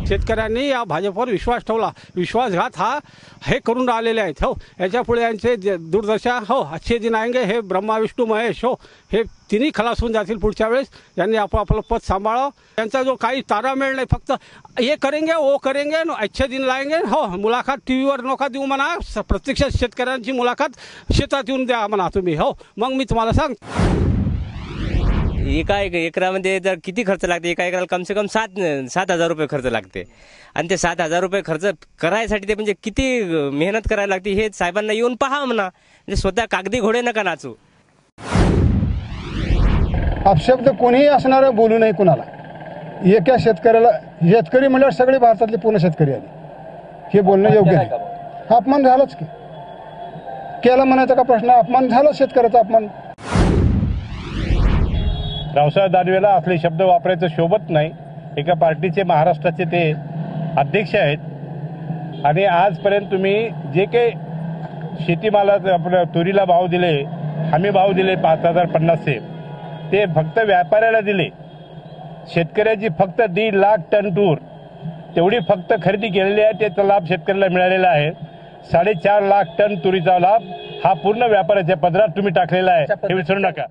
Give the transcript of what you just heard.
शेतकऱ्यांनी या भाजपवर विश्वास ठेवला, विश्वासघात हे करून राहिलेले आहेत. हो, याच्या पुढे यांचे दुर्दशा, हो अच्छे दिन आएंगे, हे ब्रह्मा विष्णू महेश, हो हे तिन्ही खलास होऊन जातील पुढच्या वेळेस. यांनी आपलं पद सांभाळावं. त्यांचा जो काही तारामेळ नाही, फक्त हे करेंगे वो करेंगे, अच्छे दिन लाएंगे. हो, मुलाखत टीव्हीवर नका देऊ म्हणा, प्रत्यक्षात शेतकऱ्यांची मुलाखत शेतात येऊन द्या म्हणा तुम्ही. हो, मग मी तुम्हाला सांग. एका एकरामध्ये जर किती खर्च लागते, एका एकराला कम से कम 7,000 रुपये खर्च लागते. आणि ते 7,000 रुपये खर्च करायसाठी ते म्हणजे किती मेहनत करायला लागते हे साहेबांना येऊन पहा म्हणा. म्हणजे स्वतः कागदी घोडे नका नाचू. अपशब्द कोणीही असणारं बोलू नये कुणाला. एका शेतकऱ्याला, शेतकरी म्हणल्यावर सगळे भारतातले पूर्ण शेतकरी आले, हे बोलणं योग्य नाही. अपमान झालाच की, केला म्हणायचा का प्रश्न, अपमान झाला शेतकऱ्याचा अपमान. रावसाहेब दानवेला असले शब्द वापरायचं शोभत नाही. एका पार्टीचे महाराष्ट्राचे ते अध्यक्ष आहेत आणि आजपर्यंत तुम्ही जे काही शेतीमालाचं आपल्या तुरीला भाव दिले, हमी भाव दिले 5,050 ते फक्त व्यापाऱ्याला दिले. शेतकऱ्याची फक्त 1.5 लाख टन तूर तेवढी फक्त खरेदी केलेली आहे. त्याचा लाभ शेतकऱ्याला मिळालेला आहे. 4.5 लाख टन तुरीचा लाभ हा पूर्ण व्यापाऱ्याच्या पदरात तुम्ही टाकलेला आहे, हे विसरू नका.